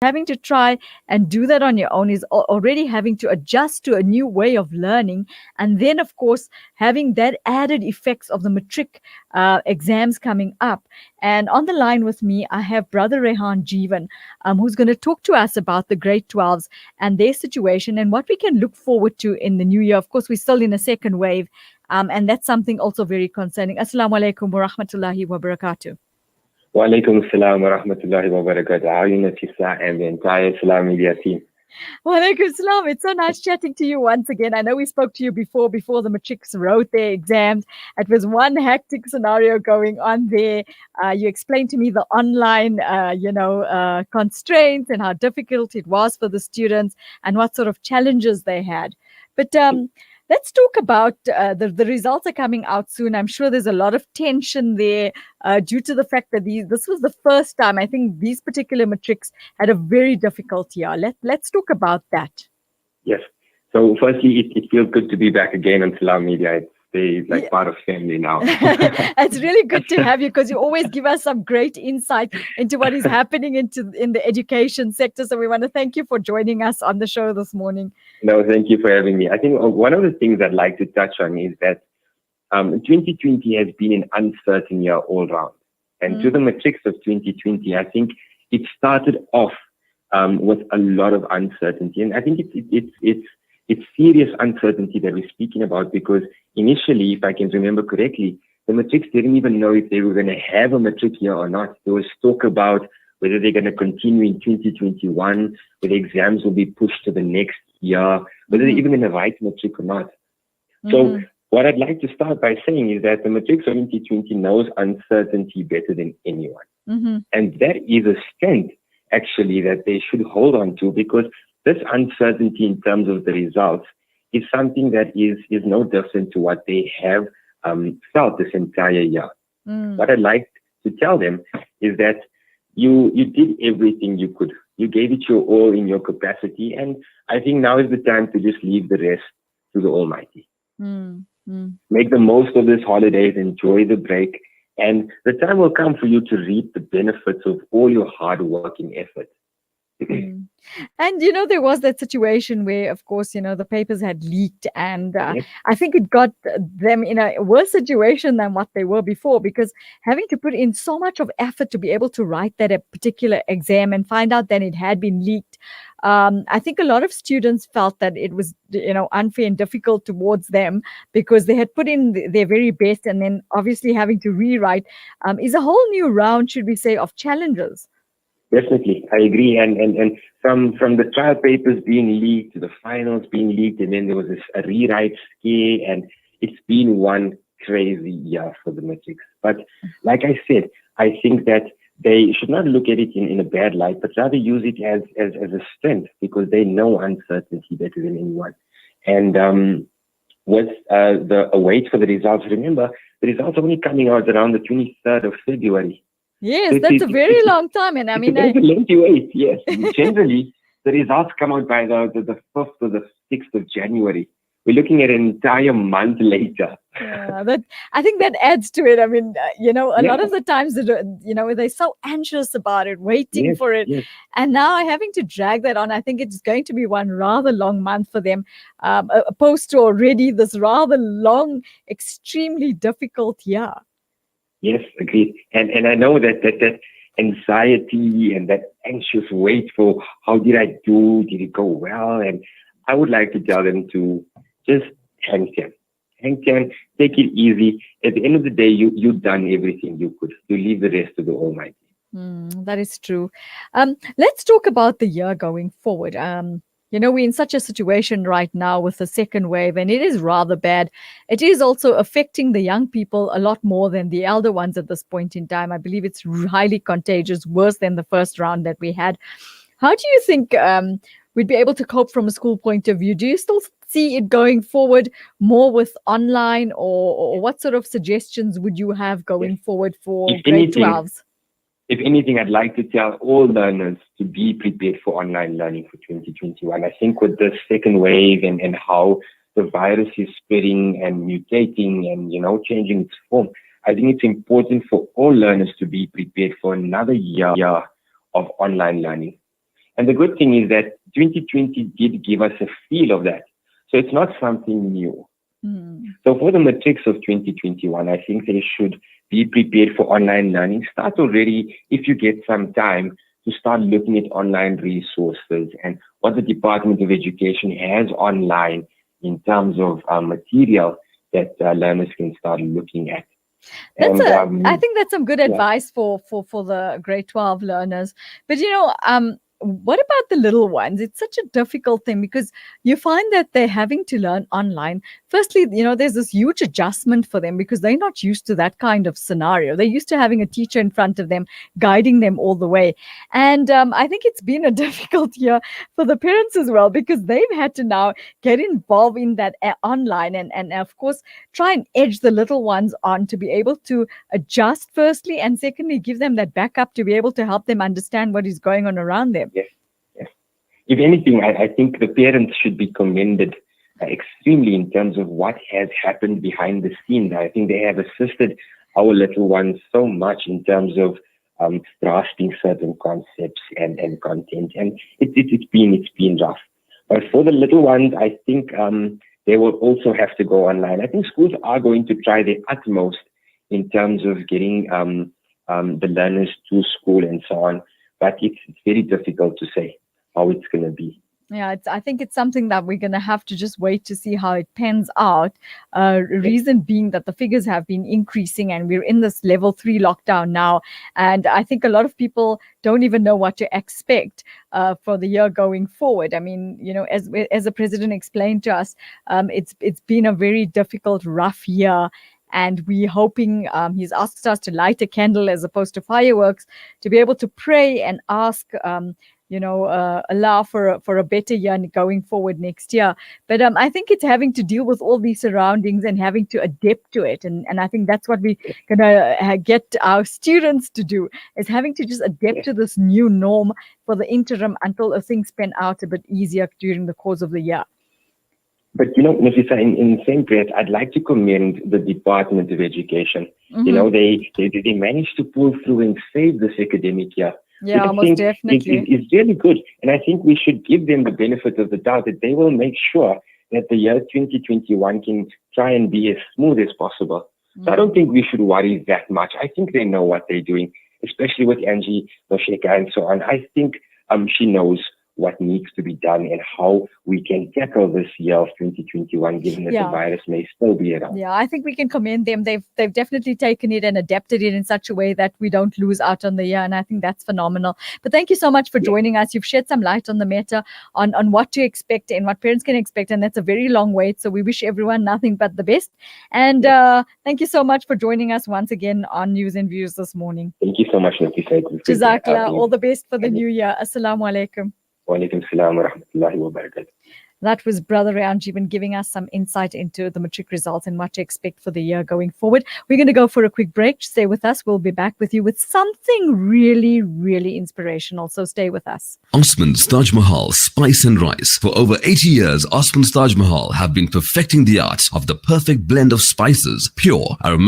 having to try and do that on your own is already having to adjust to a new way of learning. And then, of course, having that added effects of the matric exams coming up. And on the line with me, I have brother Rayhaan Jivan, who's going to talk to us about the grade 12s and their situation and what we can look forward to in the new year. Of course, we're still in a second wave, and that's something also very concerning. Assalamu alaikum wa rahmatullahi wa barakatuh. Wa alaikum assalam wa rahmatullahi wa barakatuh. How are you, Nafisa, and the entire Salam Media team? Walaikum salam. It's so nice chatting to you once again. I know we spoke to you before the matrics wrote their exams. It was one hectic scenario going on there. You explained to me the online, constraints and how difficult it was for the students and what sort of challenges they had. But let's talk about the results are coming out soon. I'm sure there's a lot of tension there due to the fact that this was the first time. I think these particular matrics had a very difficult year. Let's talk about that. Yes. So firstly, it feels good to be back again on Salam Media. It's part of family now. It's really good to have you because you always give us some great insight into what is happening in the education sector. So we want to thank you for joining us on the show this morning. No, thank you for having me. I think one of the things I'd like to touch on is that 2020 has been an uncertain year all round. And to the matrics of 2020, I think it started off with a lot of uncertainty. And I think it's serious uncertainty that we're speaking about because initially, if I can remember correctly, the matrics didn't even know if they were going to have a matric year or not. There was talk about whether they're going to continue in 2021, whether exams will be pushed to the next year, whether they're even going to write matric or not. So what I'd like to start by saying is that the matrics of 2020 knows uncertainty better than anyone. And that is a strength, actually, that they should hold on to because this uncertainty in terms of the results is something that is no different to what they have felt this entire year. What I'd like to tell them is that you did everything you could. You gave it your all in your capacity. And I think now is the time to just leave the rest to the Almighty. Make the most of this holidays, enjoy the break. And the time will come for you to reap the benefits of all your hard work and effort. And, there was that situation where, of course, the papers had leaked and I think it got them in a worse situation than what they were before because having to put in so much of effort to be able to write that a particular exam and find out that it had been leaked. I think a lot of students felt that it was, unfair and difficult towards them because they had put in their very best and then obviously having to rewrite is a whole new round, should we say, of challenges. Definitely, I agree. And from the trial papers being leaked to the finals being leaked, and then there was a rewrite scare, and it's been one crazy year for the matrics. But like I said, I think that they should not look at it in a bad light, but rather use it as a strength because they know uncertainty better than anyone. And with the await for the results, remember, the results are only coming out around the 23rd of February. Yes, that's a very long time. And I mean, it's a lengthy wait, yes. Generally, the results come out by the 5th or the 6th of January. We're looking at an entire month later. Yeah, I think that adds to it. I mean, a lot of the times, they're so anxious about it, waiting for it. Yes. And now having to drag that on, I think it's going to be one rather long month for them, opposed to already this rather long, extremely difficult year. Yes, agreed. And I know that anxiety and that anxious wait for how did I do? Did it go well? And I would like to tell them to just hang ten, take it easy. At the end of the day, you've done everything you could. You leave the rest to the Almighty. That is true. Let's talk about the year going forward. We're in such a situation right now with the second wave, and it is rather bad. It is also affecting the young people a lot more than the elder ones at this point in time. I believe it's highly contagious, worse than the first round that we had. How do you think we'd be able to cope from a school point of view? Do you still see it going forward more with online, or what sort of suggestions would you have going forward for grade 12s? If anything, I'd like to tell all learners to be prepared for online learning for 2021. I think with the second wave and how the virus is spreading and mutating and, changing its form, I think it's important for all learners to be prepared for another year of online learning. And the good thing is that 2020 did give us a feel of that. So it's not something new. So for the matrics of 2021, I think they should be prepared for online learning. Start already, if you get some time, to start looking at online resources and what the Department of Education has online in terms of material that learners can start looking at. I think that's some good advice for the grade 12 learners. But what about the little ones? It's such a difficult thing because you find that they're having to learn online. Firstly, there's this huge adjustment for them because they're not used to that kind of scenario. They're used to having a teacher in front of them, guiding them all the way. And I think it's been a difficult year for the parents as well because they've had to now get involved in that online and of course, try and edge the little ones on to be able to adjust firstly, and secondly, give them that backup to be able to help them understand what is going on around them. Yes. If anything, I think the parents should be commended extremely in terms of what has happened behind the scenes. I think they have assisted our little ones so much in terms of grasping certain concepts and content. And it's been rough. But for the little ones, I think they will also have to go online. I think schools are going to try their utmost in terms of getting the learners to school and so on. But it's very difficult to say how it's going to be. Yeah, I think it's something that we're going to have to just wait to see how it pans out. Reason being that the figures have been increasing and we're in this level 3 lockdown now. And I think a lot of people don't even know what to expect for the year going forward. I mean, as the president explained to us, it's been a very difficult, rough year. And we're hoping, he's asked us to light a candle as opposed to fireworks, to be able to pray and ask, allow for a better year going forward next year. But I think it's having to deal with all these surroundings and having to adapt to it. And I think that's what we're going to get our students to do, is having to just adapt to this new norm for the interim until things pan out a bit easier during the course of the year. But, Nafisa, in the same breath, I'd like to commend the Department of Education. They managed to pull through and save this academic year. Yeah, most definitely. It's really good. And I think we should give them the benefit of the doubt that they will make sure that the year 2021 can try and be as smooth as possible. So I don't think we should worry that much. I think they know what they're doing, especially with Angie Nosheka and so on. I think she knows what needs to be done and how we can tackle this year of 2021, given that the virus may still be around. Yeah, I think we can commend them. They've definitely taken it and adapted it in such a way that we don't lose out on the year. And I think that's phenomenal. But thank you so much for joining us. You've shed some light on the matter, on what to expect and what parents can expect. And that's a very long wait. So we wish everyone nothing but the best. And thank you so much for joining us once again on News and Views this morning. Thank you so much, Nafisa. Jazakallah. All the best for the new year. Assalamu alaikum. Walaikum salam wa rahmatullahi wa barakatuh. That was Brother Rayhaan Jivan giving us some insight into the matric results and what to expect for the year going forward. We're going to go for a quick break. Stay with us. We'll be back with you with something really, really inspirational. So stay with us. Osman's Taj Mahal Spice and Rice. For over 80 years, Osman's Taj Mahal have been perfecting the art of the perfect blend of spices, pure, aromatic,